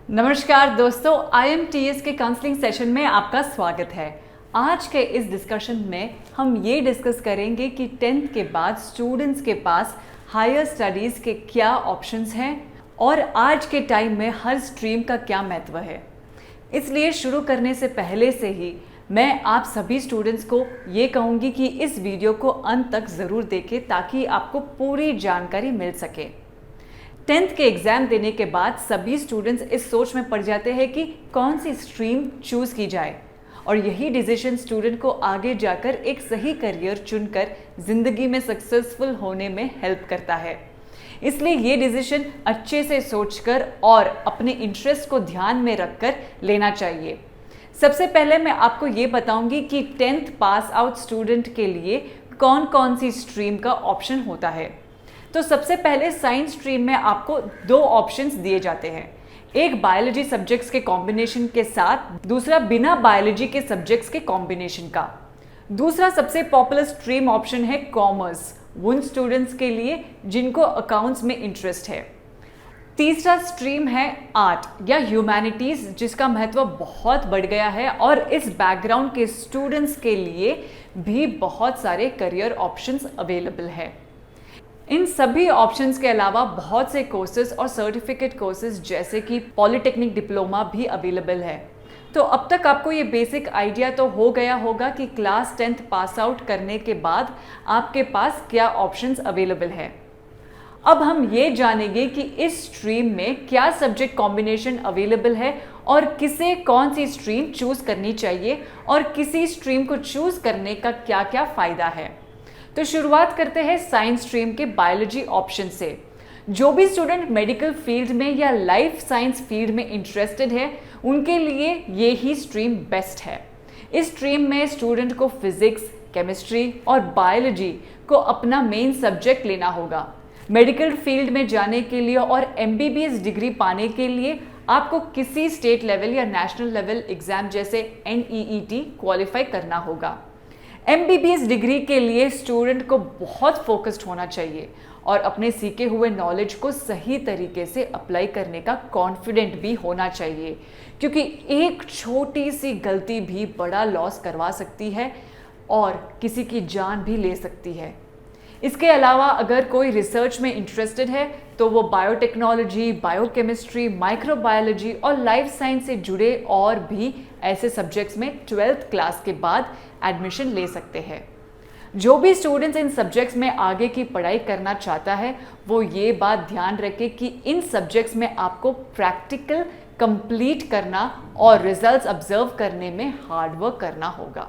नमस्कार दोस्तों, IMTS के काउंसलिंग सेशन में आपका स्वागत है। आज के इस डिस्कशन में हम ये डिस्कस करेंगे कि 10th के बाद स्टूडेंट्स के पास हायर स्टडीज़ के क्या ऑप्शंस हैं और आज के टाइम में हर स्ट्रीम का क्या महत्व है। इसलिए शुरू करने से पहले से ही मैं आप सभी स्टूडेंट्स को ये कहूँगी कि इस वीडियो को अंत तक ज़रूर देखें ताकि आपको पूरी जानकारी मिल सके। 10th के एग्ज़ाम देने के बाद सभी स्टूडेंट्स इस सोच में पड़ जाते हैं कि कौन सी स्ट्रीम चूज़ की जाए और यही डिसीजन स्टूडेंट को आगे जाकर एक सही करियर चुनकर ज़िंदगी में सक्सेसफुल होने में हेल्प करता है। इसलिए ये डिसीजन अच्छे से सोचकर और अपने इंटरेस्ट को ध्यान में रखकर लेना चाहिए। सबसे पहले मैं आपको ये बताऊंगी कि 10th पास आउट स्टूडेंट के लिए कौन कौन सी स्ट्रीम का ऑप्शन होता है। तो सबसे पहले साइंस स्ट्रीम में आपको दो ऑप्शंस दिए जाते हैं, एक बायोलॉजी सब्जेक्ट्स के कॉम्बिनेशन के साथ, दूसरा बिना बायोलॉजी के सब्जेक्ट्स के कॉम्बिनेशन का। दूसरा सबसे पॉपुलर स्ट्रीम ऑप्शन है कॉमर्स, उन स्टूडेंट्स के लिए जिनको अकाउंट्स में इंटरेस्ट है। तीसरा स्ट्रीम है आर्ट या ह्यूमैनिटीज़, जिसका महत्व बहुत बढ़ गया है और इस बैकग्राउंड के स्टूडेंट्स के लिए भी बहुत सारे करियर ऑप्शंस अवेलेबल है। इन सभी ऑप्शंस के अलावा बहुत से कोर्सेज और सर्टिफिकेट कोर्सेज जैसे कि पॉलिटेक्निक डिप्लोमा भी अवेलेबल है। तो अब तक आपको ये बेसिक आइडिया तो हो गया होगा कि क्लास 10th पास आउट करने के बाद आपके पास क्या ऑप्शंस अवेलेबल है। अब हम ये जानेंगे कि इस स्ट्रीम में क्या सब्जेक्ट कॉम्बिनेशन अवेलेबल है और किसे कौन सी स्ट्रीम चूज़ करनी चाहिए और किसी स्ट्रीम को चूज़ करने का क्या क्या फ़ायदा है। तो शुरुआत करते हैं साइंस स्ट्रीम के बायोलॉजी ऑप्शन से। जो भी स्टूडेंट मेडिकल फील्ड में या लाइफ साइंस फील्ड में इंटरेस्टेड है उनके लिए ये ही स्ट्रीम बेस्ट है। इस स्ट्रीम में स्टूडेंट को फिजिक्स, केमिस्ट्री और बायोलॉजी को अपना मेन सब्जेक्ट लेना होगा। मेडिकल फील्ड में जाने के लिए और MBBS डिग्री पाने के लिए आपको किसी स्टेट लेवल या नेशनल लेवल एग्जाम जैसे NEET क्वालिफाई करना होगा। MBBS डिग्री के लिए स्टूडेंट को बहुत फोकस्ड होना चाहिए और अपने सीखे हुए नॉलेज को सही तरीके से अप्लाई करने का कॉन्फिडेंट भी होना चाहिए, क्योंकि एक छोटी सी गलती भी बड़ा लॉस करवा सकती है और किसी की जान भी ले सकती है। इसके अलावा अगर कोई रिसर्च में इंटरेस्टेड है तो वो बायोटेक्नोलॉजी, बायोकेमिस्ट्री, माइक्रोबायोलॉजी और लाइफ साइंस से जुड़े और भी ऐसे सब्जेक्ट्स में 12th क्लास के बाद एडमिशन ले सकते हैं। जो भी स्टूडेंट्स इन सब्जेक्ट्स में आगे की पढ़ाई करना चाहता है वो ये बात ध्यान रखे कि इन सब्जेक्ट्स में आपको प्रैक्टिकल कंप्लीट करना और रिजल्ट्स ऑब्जर्व करने में हार्ड वर्क करना होगा।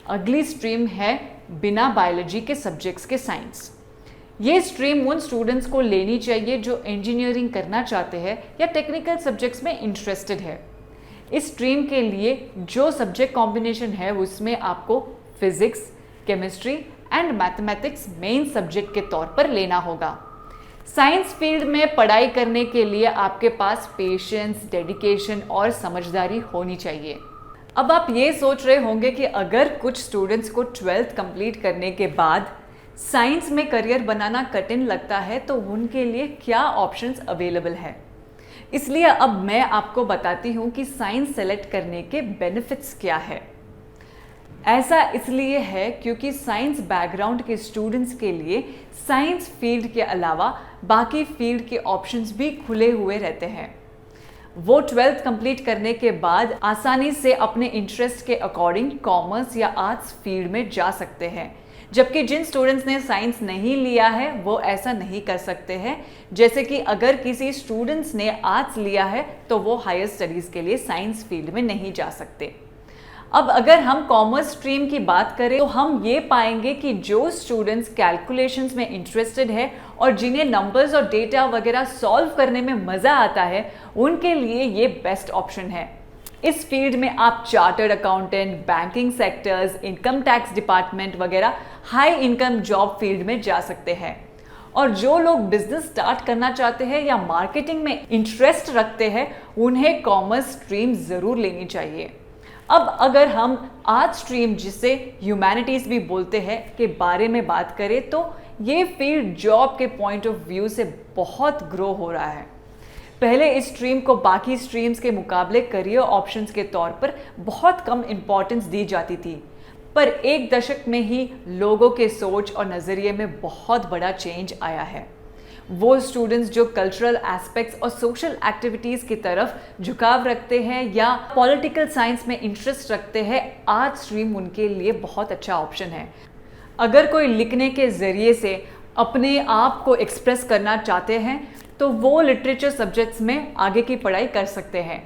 अगली स्ट्रीम है बिना बायोलॉजी के सब्जेक्ट्स के साइंस। ये स्ट्रीम उन स्टूडेंट्स को लेनी चाहिए जो इंजीनियरिंग करना चाहते हैं या टेक्निकल सब्जेक्ट्स में इंटरेस्टेड है। इस स्ट्रीम के लिए जो सब्जेक्ट कॉम्बिनेशन है उसमें आपको physics, chemistry and mathematics main subject के तौर पर लेना होगा। साइंस फील्ड में पढ़ाई करने के लिए आपके पास पेशेंस, डेडिकेशन और समझदारी होनी चाहिए। अब आप ये सोच रहे होंगे कि अगर कुछ स्टूडेंट्स को 12th कंप्लीट करने के बाद साइंस में करियर बनाना कठिन लगता है तो उनके लिए क्या ऑप्शंस अवेलेबल है। इसलिए अब मैं आपको बताती हूँ कि साइंस सेलेक्ट करने के बेनिफिट्स क्या है। ऐसा इसलिए है क्योंकि साइंस बैकग्राउंड के स्टूडेंट्स के लिए साइंस फील्ड के अलावा बाकी फील्ड के ऑप्शंस भी खुले हुए रहते हैं। वो 12th कंप्लीट करने के बाद आसानी से अपने इंटरेस्ट के अकॉर्डिंग कॉमर्स या आर्ट्स फील्ड में जा सकते हैं, जबकि जिन स्टूडेंट्स ने साइंस नहीं लिया है वो ऐसा नहीं कर सकते हैं। जैसे कि अगर किसी स्टूडेंट्स ने आर्ट्स लिया है तो वो हायर स्टडीज़ के लिए साइंस फील्ड में नहीं जा सकते। अब अगर हम कॉमर्स स्ट्रीम की बात करें तो हम ये पाएंगे कि जो स्टूडेंट्स कैलकुलेशंस में इंटरेस्टेड है और जिन्हें नंबर्स और डेटा वगैरह सॉल्व करने में मज़ा आता है उनके लिए ये बेस्ट ऑप्शन है। इस फील्ड में आप chartered accountant, banking sectors, income tax department वगैरह हाई इनकम जॉब फील्ड में जा सकते हैं। और जो लोग बिजनेस स्टार्ट करना चाहते हैं या मार्केटिंग में इंटरेस्ट रखते हैं उन्हें कॉमर्स स्ट्रीम ज़रूर लेनी चाहिए। अब अगर हम आर्ट स्ट्रीम, जिसे ह्यूमैनिटीज़ भी बोलते हैं, के बारे में बात करें तो ये फील्ड जॉब के पॉइंट ऑफ व्यू से बहुत ग्रो हो रहा है। पहले इस स्ट्रीम को बाकी स्ट्रीम्स के मुकाबले करियर ऑप्शंस के तौर पर बहुत कम इंपॉर्टेंस दी जाती थी, पर एक दशक में ही लोगों के सोच और नज़रिए में बहुत बड़ा चेंज आया है। वो स्टूडेंट्स जो कल्चरल एस्पेक्ट्स और सोशल एक्टिविटीज़ की तरफ झुकाव रखते हैं या पॉलिटिकल साइंस में इंटरेस्ट रखते हैं, आर्ट स्ट्रीम उनके लिए बहुत अच्छा ऑप्शन है। अगर कोई लिखने के ज़रिए से अपने आप को एक्सप्रेस करना चाहते हैं तो वो लिटरेचर सब्जेक्ट्स में आगे की पढ़ाई कर सकते हैं।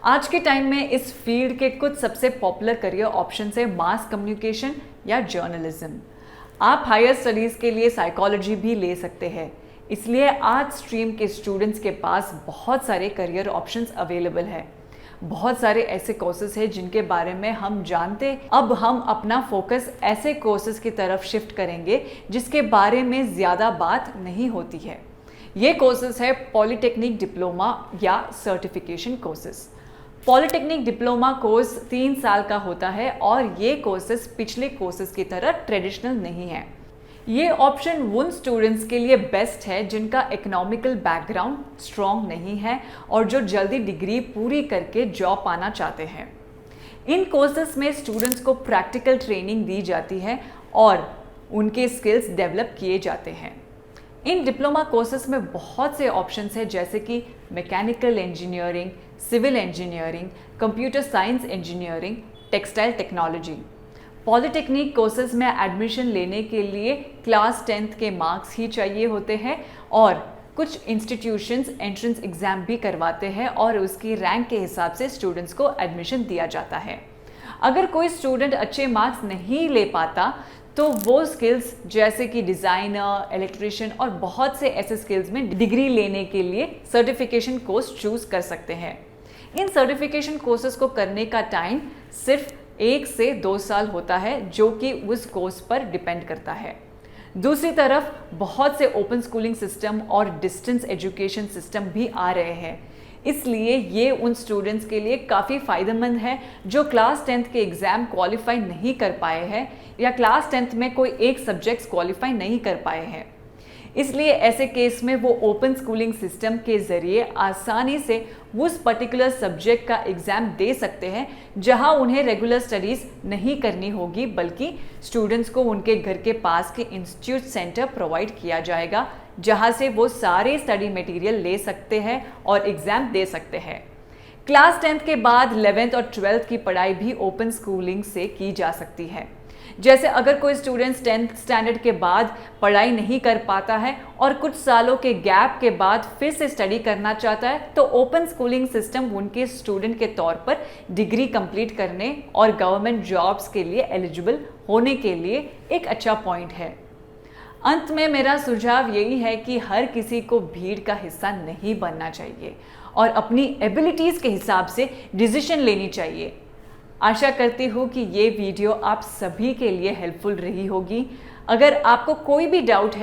आज के टाइम में इस फील्ड के कुछ सबसे पॉपुलर करियर ऑप्शन है मास कम्युनिकेशन या जर्नलिज्म। आप हायर स्टडीज़ के लिए साइकोलॉजी भी ले सकते हैं। इसलिए आर्ट स्ट्रीम के स्टूडेंट्स के पास बहुत सारे करियर ऑप्शंस अवेलेबल है। बहुत सारे ऐसे कोर्सेज हैं जिनके बारे में हम जानते। अब हम अपना फोकस ऐसे कोर्सेज की तरफ शिफ्ट करेंगे जिसके बारे में ज़्यादा बात नहीं होती है। ये कोर्सेज है पॉलिटेक्निक डिप्लोमा या certification courses. Polytechnic diploma course 3 साल का होता है और ये कोर्सेज पिछले कोर्सेज की तरह ट्रेडिशनल नहीं है। ये ऑप्शन उन स्टूडेंट्स के लिए बेस्ट है जिनका इकोनॉमिकल बैकग्राउंड स्ट्रॉन्ग नहीं है और जो जल्दी डिग्री पूरी करके जॉब पाना चाहते हैं। इन कोर्सेज में स्टूडेंट्स को प्रैक्टिकल ट्रेनिंग दी जाती है और उनके स्किल्स डेवलप किए जाते हैं। इन डिप्लोमा कोर्सेज में बहुत से ऑप्शंस हैं जैसे कि mechanical engineering, civil engineering, computer science engineering, textile technology. Polytechnic courses में एडमिशन लेने के लिए क्लास 10th के मार्क्स ही चाहिए होते हैं और कुछ इंस्टीट्यूशंस एंट्रेंस एग्ज़ाम भी करवाते हैं और उसकी रैंक के हिसाब से स्टूडेंट्स को एडमिशन दिया जाता है। अगर कोई स्टूडेंट अच्छे मार्क्स नहीं ले पाता तो वो स्किल्स जैसे कि डिज़ाइनर, इलेक्ट्रिशियन और बहुत से ऐसे स्किल्स में डिग्री लेने के लिए सर्टिफिकेशन कोर्स चूज़ कर सकते हैं। इन सर्टिफिकेशन कोर्सेज को करने का टाइम सिर्फ 1 से 2 साल होता है, जो कि उस कोर्स पर डिपेंड करता है। दूसरी तरफ बहुत से ओपन स्कूलिंग सिस्टम और डिस्टेंस एजुकेशन सिस्टम भी आ रहे हैं, इसलिए ये उन स्टूडेंट्स के लिए काफ़ी फ़ायदेमंद है जो क्लास 10th के एग्ज़ाम क्वालिफाई नहीं कर पाए हैं या क्लास 10th में कोई एक सब्जेक्ट्स क्वालिफाई नहीं कर पाए हैं। इसलिए ऐसे केस में वो ओपन स्कूलिंग सिस्टम के ज़रिए आसानी से उस पर्टिकुलर सब्जेक्ट का एग्ज़ाम दे सकते हैं जहां उन्हें रेगुलर स्टडीज़ नहीं करनी होगी, बल्कि स्टूडेंट्स को उनके घर के पास के इंस्टीट्यूट सेंटर प्रोवाइड किया जाएगा जहां से वो सारे स्टडी मटेरियल ले सकते हैं और एग्ज़ाम दे सकते हैं। क्लास 10th के बाद 11th और 12th की पढ़ाई भी ओपन स्कूलिंग से की जा सकती है। जैसे अगर कोई स्टूडेंट्स 10th स्टैंडर्ड के बाद पढ़ाई नहीं कर पाता है और कुछ सालों के गैप के बाद फिर से स्टडी करना चाहता है तो ओपन स्कूलिंग सिस्टम उनके स्टूडेंट के तौर पर डिग्री कंप्लीट करने और गवर्नमेंट जॉब्स के लिए एलिजिबल होने के लिए एक अच्छा पॉइंट है। अंत में मेरा सुझाव यही है कि हर किसी को भीड़ का हिस्सा नहीं बनना चाहिए और अपनी एबिलिटीज़ के हिसाब से डिसीजन लेनी चाहिए। आशा करती हूँ कि ये वीडियो आप सभी के लिए हेल्पफुल रही होगी। अगर आपको कोई भी डाउट है